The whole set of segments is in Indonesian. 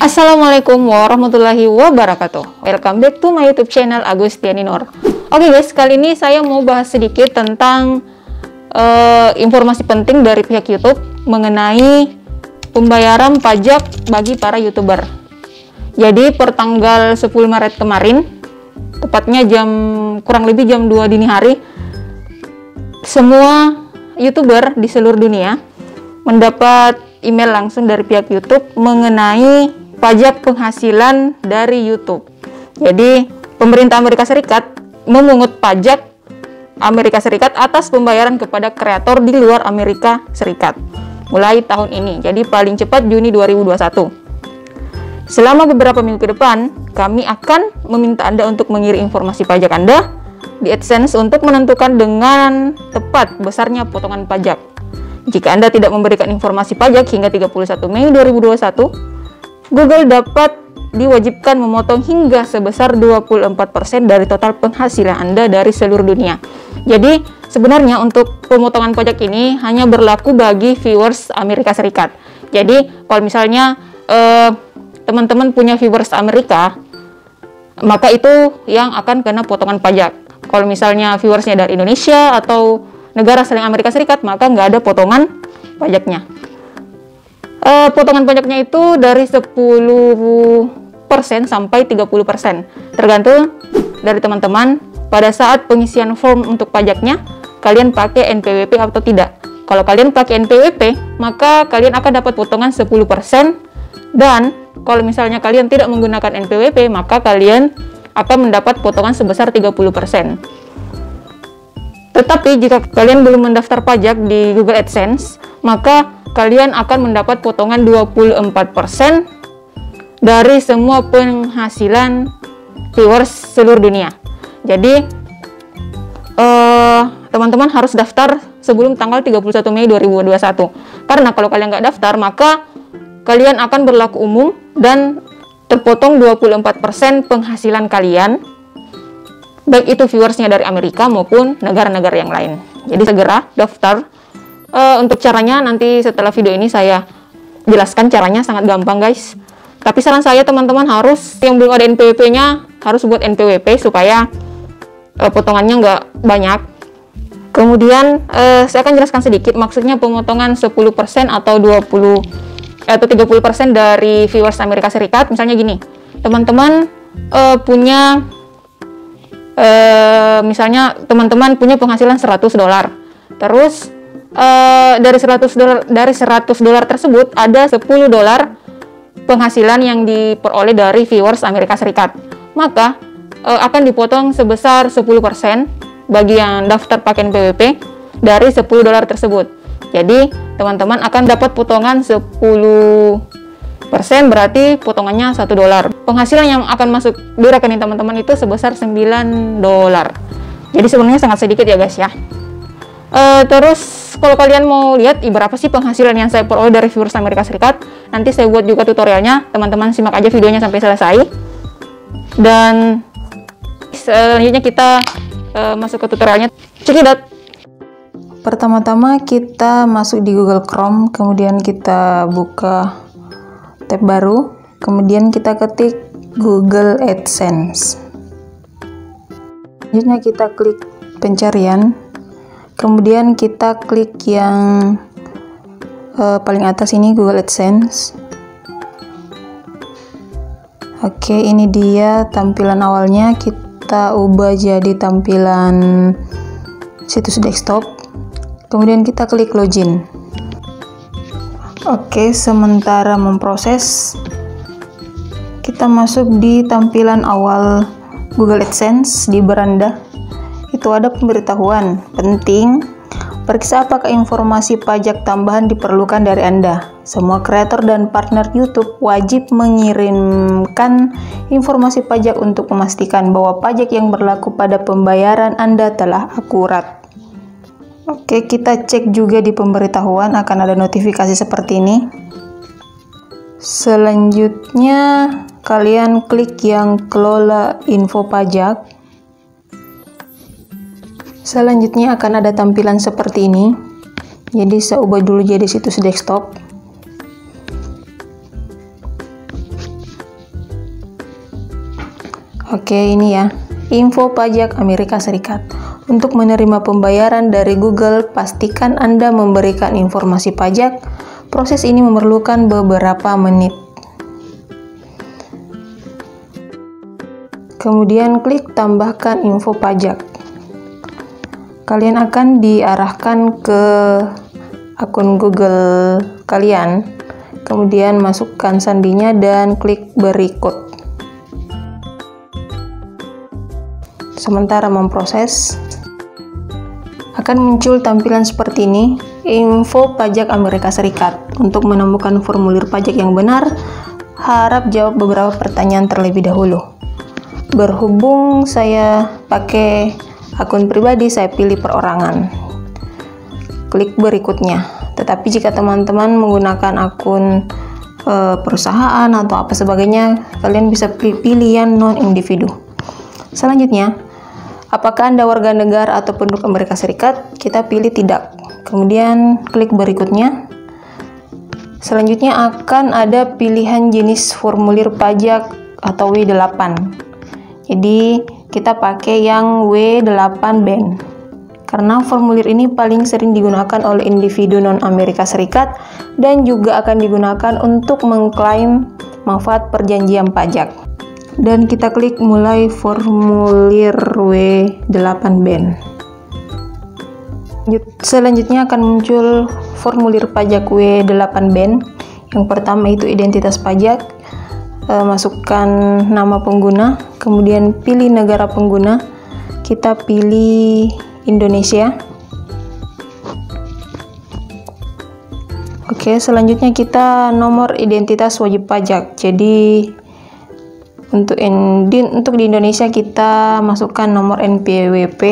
Assalamualaikum warahmatullahi wabarakatuh. Welcome back to my YouTube channel Agustiani Nur. Oke guys, kali ini saya mau bahas sedikit tentang informasi penting dari pihak YouTube mengenai pembayaran pajak bagi para YouTuber. Jadi per tanggal 10 Maret kemarin, tepatnya kurang lebih jam 2 dini hari, semua YouTuber di seluruh dunia mendapat email langsung dari pihak YouTube mengenai pajak penghasilan dari YouTube. Jadi, pemerintah Amerika Serikat memungut pajak Amerika Serikat atas pembayaran kepada kreator di luar Amerika Serikat mulai tahun ini. Jadi, paling cepat Juni 2021. Selama beberapa minggu ke depan, kami akan meminta Anda untuk mengirim informasi pajak Anda di AdSense untuk menentukan dengan tepat besarnya potongan pajak. Jika Anda tidak memberikan informasi pajak hingga 31 Mei 2021, Google dapat diwajibkan memotong hingga sebesar 24% dari total penghasilan Anda dari seluruh dunia. Jadi, sebenarnya untuk pemotongan pajak ini hanya berlaku bagi viewers Amerika Serikat. Jadi, kalau misalnya teman-teman punya viewers Amerika, maka itu yang akan kena potongan pajak. Kalau misalnya viewersnya dari Indonesia atau negara selain Amerika Serikat, maka nggak ada potongan pajaknya. Potongan pajaknya itu dari 10% sampai 30%, tergantung dari teman-teman pada saat pengisian form untuk pajaknya, kalian pakai NPWP atau tidak. Kalau kalian pakai NPWP, maka kalian akan dapat potongan 10%, dan kalau misalnya kalian tidak menggunakan NPWP, maka kalian akan mendapat potongan sebesar 30%. Tetapi jika kalian belum mendaftar pajak di Google AdSense, maka kalian akan mendapat potongan 24% dari semua penghasilan viewers seluruh dunia. Jadi, teman-teman harus daftar sebelum tanggal 31 Mei 2021. Karena kalau kalian nggak daftar, maka kalian akan berlaku umum dan terpotong 24% penghasilan kalian, baik itu viewersnya dari Amerika maupun negara-negara yang lain. Jadi segera daftar. Untuk caranya nanti setelah video ini saya jelaskan caranya, sangat gampang guys. Tapi saran saya teman-teman harus yang belum ada NPWP-nya harus buat NPWP supaya potongannya nggak banyak. Kemudian saya akan jelaskan sedikit maksudnya pemotongan 10% atau 30% dari viewers Amerika Serikat. Misalnya gini, teman-teman punya misalnya teman-teman punya penghasilan $100. Terus dari $100 tersebut ada $10 penghasilan yang diperoleh dari viewers Amerika Serikat. Maka akan dipotong sebesar 10% bagi yang daftar pakai NPWP dari $10 tersebut. Jadi teman-teman akan dapat potongan 10%, berarti potongannya $1. Penghasilan yang akan masuk di rekening teman-teman itu sebesar $9. Jadi sebenarnya sangat sedikit ya guys ya. Terus kalau kalian mau lihat berapa sih penghasilan yang saya peroleh dari viewers Amerika Serikat, nanti saya buat juga tutorialnya. Teman-teman simak aja videonya sampai selesai. Dan selanjutnya kita masuk ke tutorialnya. Check it out. Pertama-tama kita masuk di Google Chrome, kemudian kita buka tab baru, kemudian kita ketik Google AdSense. Selanjutnya kita klik pencarian, kemudian kita klik yang paling atas ini, Google AdSense. Oke, ini dia tampilan awalnya. Kita ubah jadi tampilan situs desktop. Kemudian kita klik login. Oke, sementara memproses, kita masuk di tampilan awal Google AdSense. Di beranda itu ada pemberitahuan penting, periksa apakah informasi pajak tambahan diperlukan dari Anda. Semua kreator dan partner YouTube wajib mengirimkan informasi pajak untuk memastikan bahwa pajak yang berlaku pada pembayaran Anda telah akurat. Oke, kita cek juga di pemberitahuan akan ada notifikasi seperti ini. Selanjutnya kalian klik yang kelola info pajak. Selanjutnya akan ada tampilan seperti ini. Jadi saya ubah dulu jadi situs desktop. Oke, ini ya, info pajak Amerika Serikat. Untuk menerima pembayaran dari Google, pastikan Anda memberikan informasi pajak. Proses ini memerlukan beberapa menit. Kemudian klik tambahkan info pajak. Kalian akan diarahkan ke akun Google kalian. Kemudian masukkan sandinya dan klik berikut. Sementara memproses, akan muncul tampilan seperti ini, info pajak Amerika Serikat. Untuk menemukan formulir pajak yang benar, harap jawab beberapa pertanyaan terlebih dahulu. Berhubung saya pakai akun pribadi, saya pilih perorangan. Klik berikutnya. Tetapi jika teman-teman menggunakan akun perusahaan atau apa sebagainya, kalian bisa pilih yang non-individu. Selanjutnya, apakah Anda warga negara atau penduduk Amerika Serikat? Kita pilih tidak. Kemudian klik berikutnya. Selanjutnya akan ada pilihan jenis formulir pajak atau W8. Jadi kita pakai yang W8BEN. Karena formulir ini paling sering digunakan oleh individu non-Amerika Serikat dan juga akan digunakan untuk mengklaim manfaat perjanjian pajak. Dan kita klik mulai formulir W8BEN. Selanjutnya akan muncul formulir pajak W8BEN. Yang pertama itu identitas pajak, masukkan nama pengguna, kemudian pilih negara pengguna, kita pilih Indonesia. Oke, selanjutnya kita nomor identitas wajib pajak. Jadi untuk di Indonesia kita masukkan nomor NPWP.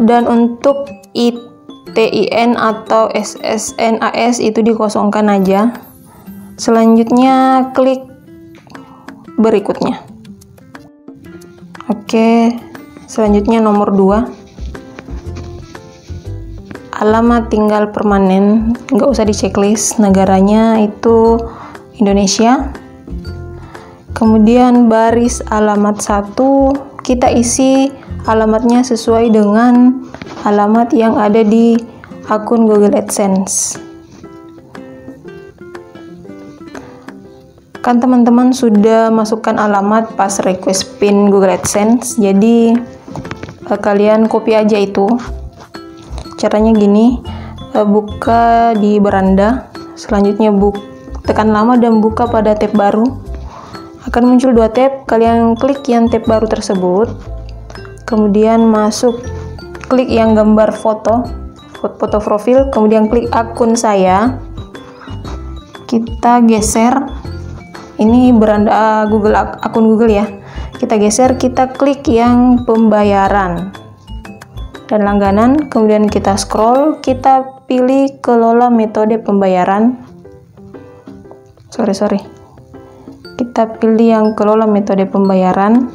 Dan untuk ITIN atau SSNAS itu dikosongkan aja. Selanjutnya klik berikutnya. Oke, selanjutnya nomor 2. Alamat tinggal permanen, nggak usah di checklist, negaranya itu Indonesia. Kemudian baris alamat 1, kita isi alamatnya sesuai dengan alamat yang ada di akun Google AdSense. Kan teman-teman sudah masukkan alamat pas request PIN Google AdSense, jadi kalian copy aja itu. Caranya gini, buka di beranda, selanjutnya tekan lama dan buka pada tab baru. Akan muncul 2 tab, kalian klik yang tab baru tersebut, kemudian klik yang gambar foto profil, kemudian klik akun saya, kita geser. Ini beranda akun Google ya. Kita geser, kita klik yang pembayaran dan langganan, kemudian kita scroll, kita pilih kelola metode pembayaran. Kita pilih yang kelola metode pembayaran.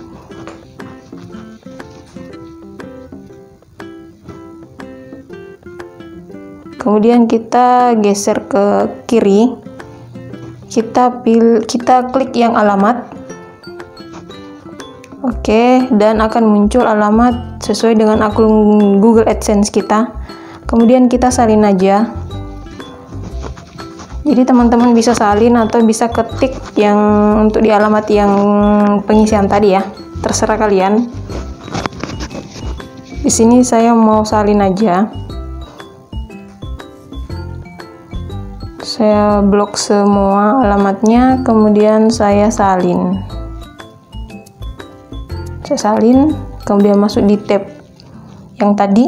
Kemudian kita geser ke kiri. Kita klik yang alamat. Oke, dan akan muncul alamat sesuai dengan akun Google AdSense kita. Kemudian kita salin aja. Jadi teman-teman bisa salin atau bisa ketik yang untuk di alamat yang pengisian tadi ya. Terserah kalian. Di sini saya mau salin aja. Saya blok semua alamatnya, kemudian saya salin. Kemudian masuk di tab yang tadi.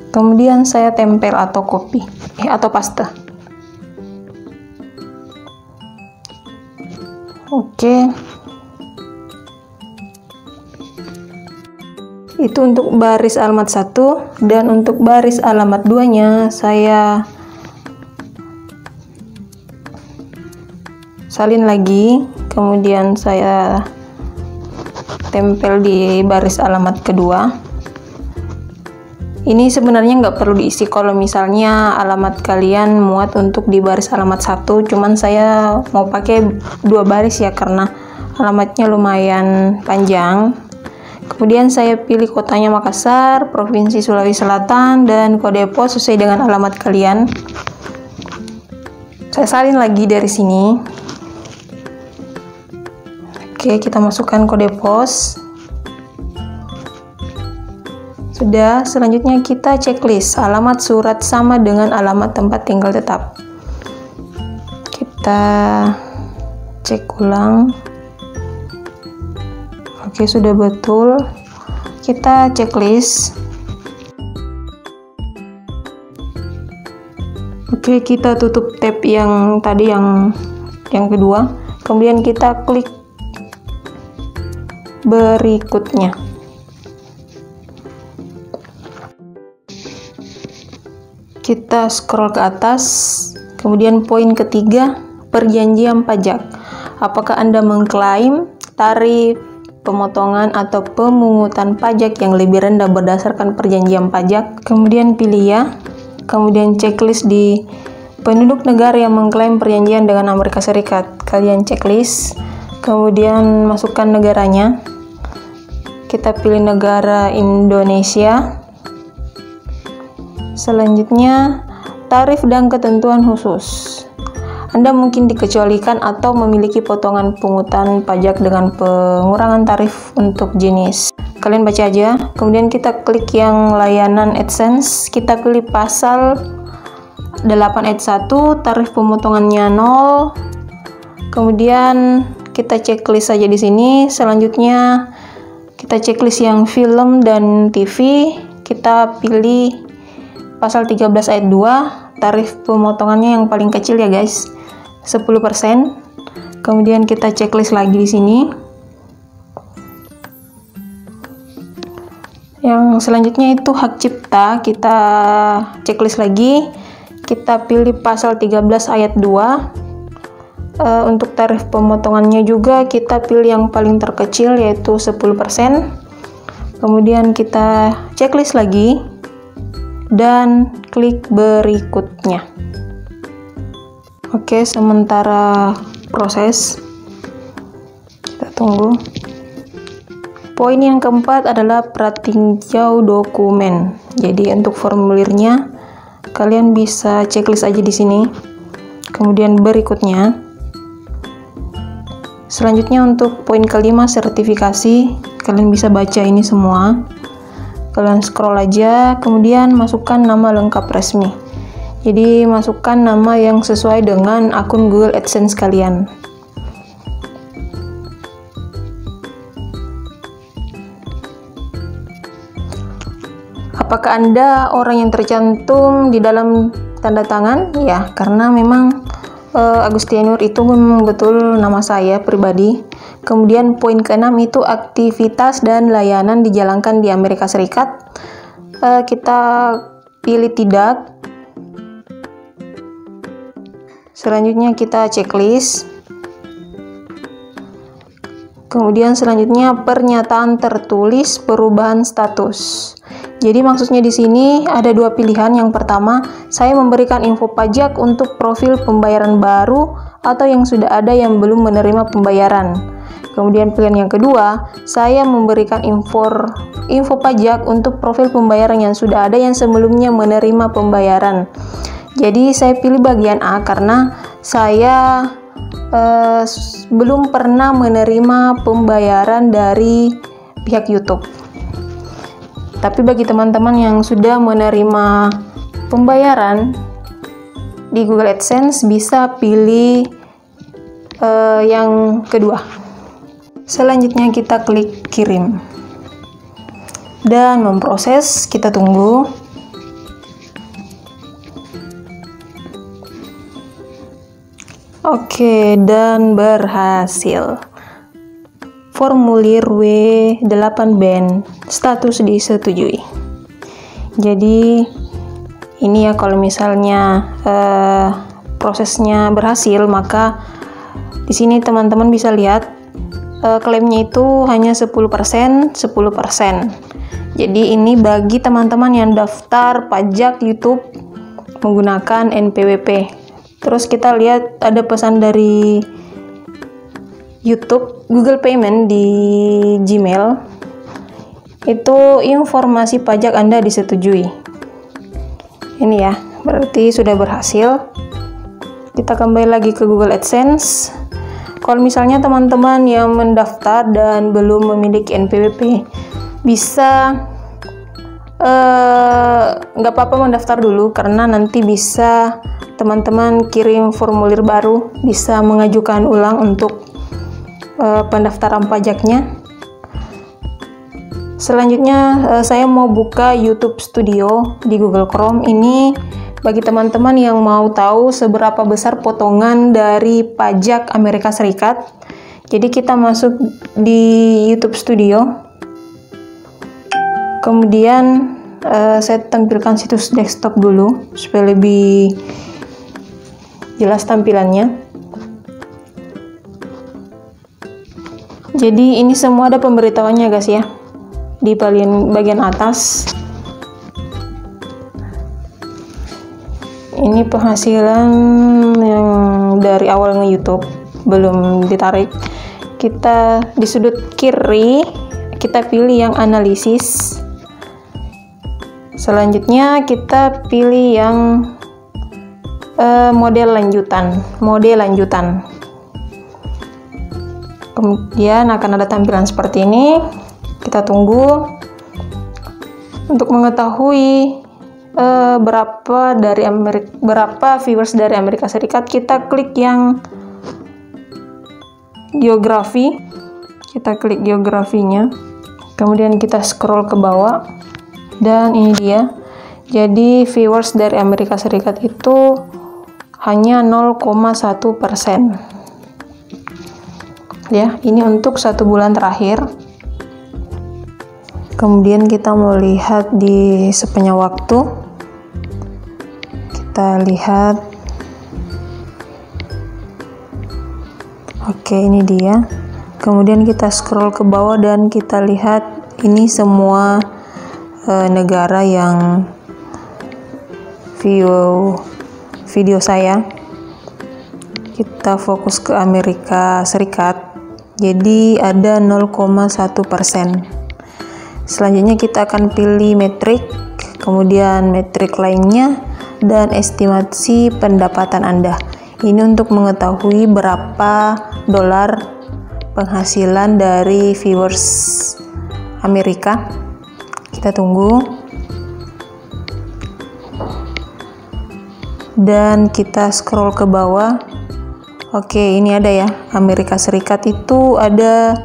Kemudian saya tempel atau copy atau paste. Oke. Itu untuk baris alamat 1, dan untuk baris alamat 2-nya saya salin lagi, kemudian saya tempel di baris alamat kedua. Ini sebenarnya nggak perlu diisi kalau misalnya alamat kalian muat untuk di baris alamat 1, cuman saya mau pakai 2 baris ya karena alamatnya lumayan panjang. Kemudian saya pilih kotanya Makassar, Provinsi Sulawesi Selatan, dan kode pos sesuai dengan alamat kalian. Saya salin lagi dari sini. Oke, kita masukkan kode pos. Sudah, selanjutnya kita checklist. Alamat surat sama dengan alamat tempat tinggal tetap. Kita cek ulang. Oke, sudah betul. Kita checklist. Oke, kita tutup tab yang tadi yang kedua. Kemudian kita klik berikutnya. Kita scroll ke atas, kemudian poin ketiga, perjanjian pajak. Apakah Anda mengklaim tarif, pemotongan, atau pemungutan pajak yang lebih rendah berdasarkan perjanjian pajak? Kemudian pilih ya. Kemudian checklist di penduduk negara yang mengklaim perjanjian dengan Amerika Serikat. Kalian checklist, kemudian masukkan negaranya. Kita pilih negara Indonesia. Selanjutnya, tarif dan ketentuan khusus. Anda mungkin dikecualikan atau memiliki potongan pungutan pajak dengan pengurangan tarif untuk jenis. Kalian baca aja. Kemudian kita klik yang layanan AdSense. Kita pilih pasal 8 ayat 1, tarif pemotongannya 0. Kemudian kita checklist saja di sini. Selanjutnya kita checklist yang film dan TV. Kita pilih pasal 13 ayat 2, tarif pemotongannya yang paling kecil ya guys, 10%. Kemudian kita checklist lagi di sini. Yang selanjutnya itu hak cipta, kita checklist lagi. Kita pilih pasal 13 ayat 2. Untuk tarif pemotongannya juga kita pilih yang paling terkecil yaitu 10%. Kemudian kita checklist lagi dan klik berikutnya. Oke, sementara proses kita tunggu. Poin yang keempat adalah pratinjau dokumen. Jadi untuk formulirnya kalian bisa checklist aja di sini. Kemudian berikutnya. Selanjutnya untuk poin kelima, sertifikasi. Kalian bisa baca ini semua. Kalian scroll aja, kemudian masukkan nama lengkap resmi. Jadi masukkan nama yang sesuai dengan akun Google AdSense kalian. Apakah Anda orang yang tercantum di dalam tanda tangan? Ya, karena memang Agustianur itu memang betul nama saya pribadi. Kemudian poin ke-6 itu aktivitas dan layanan dijalankan di Amerika Serikat. Kita pilih tidak. Selanjutnya kita checklist. Kemudian selanjutnya pernyataan tertulis perubahan status. Jadi maksudnya di sini ada dua pilihan. Yang pertama, saya memberikan info pajak untuk profil pembayaran baru atau yang sudah ada yang belum menerima pembayaran. Kemudian pilihan yang kedua, saya memberikan info pajak untuk profil pembayaran yang sudah ada yang sebelumnya menerima pembayaran. Jadi saya pilih bagian A karena saya belum pernah menerima pembayaran dari pihak YouTube. Tapi bagi teman-teman yang sudah menerima pembayaran di Google AdSense bisa pilih yang kedua. Selanjutnya kita klik kirim dan memproses. Kita tunggu. Oke, dan berhasil. Formulir W8 band status disetujui. Jadi ini ya, kalau misalnya prosesnya berhasil, maka di sini teman-teman bisa lihat klaimnya itu hanya 10%. Jadi ini bagi teman-teman yang daftar pajak YouTube menggunakan NPWP. Terus kita lihat ada pesan dari YouTube, Google Payment di Gmail. Itu informasi pajak Anda disetujui. Ini ya, berarti sudah berhasil. Kita kembali lagi ke Google AdSense. Kalau misalnya teman-teman yang mendaftar dan belum memiliki NPWP, bisa nggak apa-apa mendaftar dulu, karena nanti bisa teman-teman kirim formulir baru, bisa mengajukan ulang untuk pendaftaran pajaknya. Selanjutnya saya mau buka YouTube Studio di Google Chrome. Ini bagi teman-teman yang mau tahu seberapa besar potongan dari pajak Amerika Serikat. Jadi kita masuk di YouTube Studio. Kemudian saya tampilkan situs desktop dulu supaya lebih jelas tampilannya. Jadi ini semua ada pemberitahuannya guys ya, di bagian atas. Ini penghasilan yang dari awal nge-YouTube, belum ditarik. Kita di sudut kiri, kita pilih yang analisis. Selanjutnya kita pilih yang model lanjutan. Kemudian akan ada tampilan seperti ini. Kita tunggu. Untuk mengetahui berapa viewers dari Amerika Serikat, kita klik yang geografi. Kita klik geografinya. Kemudian kita scroll ke bawah. Dan ini dia. Jadi viewers dari Amerika Serikat itu hanya 0,1%. Ya, ini untuk 1 bulan terakhir. Kemudian kita mau lihat di sepanjang waktu. Kita lihat. Oke, ini dia. Kemudian kita scroll ke bawah dan kita lihat ini semua negara yang view video saya. Kita fokus ke Amerika Serikat. Jadi ada 0,1%. Selanjutnya kita akan pilih metrik, kemudian metrik lainnya, dan estimasi pendapatan Anda. Ini untuk mengetahui berapa dolar penghasilan dari viewers Amerika. Kita tunggu. Dan kita scroll ke bawah. Oke, ini ada ya. Amerika Serikat itu ada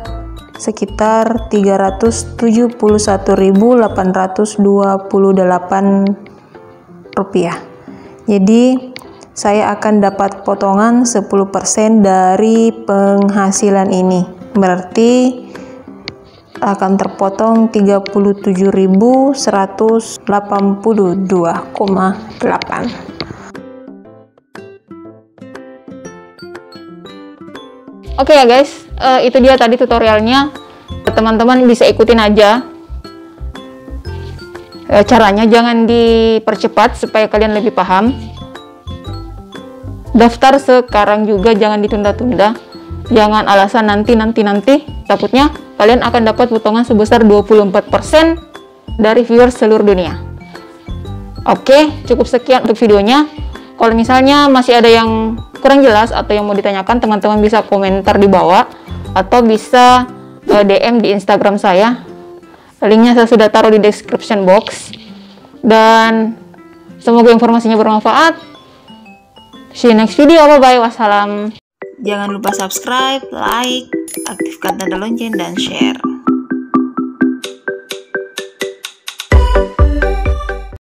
sekitar 371.828 rupiah. Jadi saya akan dapat potongan 10% dari penghasilan ini. Berarti akan terpotong 37.182,8. Oke ya guys, itu dia tadi tutorialnya. Teman-teman bisa ikutin aja caranya, jangan dipercepat supaya kalian lebih paham. Daftar sekarang juga, jangan ditunda-tunda. Jangan alasan nanti. Takutnya kalian akan dapat potongan sebesar 24% dari viewers seluruh dunia. Oke, cukup sekian untuk videonya. Kalau misalnya masih ada yang kurang jelas atau yang mau ditanyakan, teman-teman bisa komentar di bawah atau bisa DM di Instagram saya. Linknya saya sudah taruh di description box. Dan semoga informasinya bermanfaat. See you next video. Bye-bye. Wassalam. Jangan lupa subscribe, like, aktifkan tanda lonceng, dan share.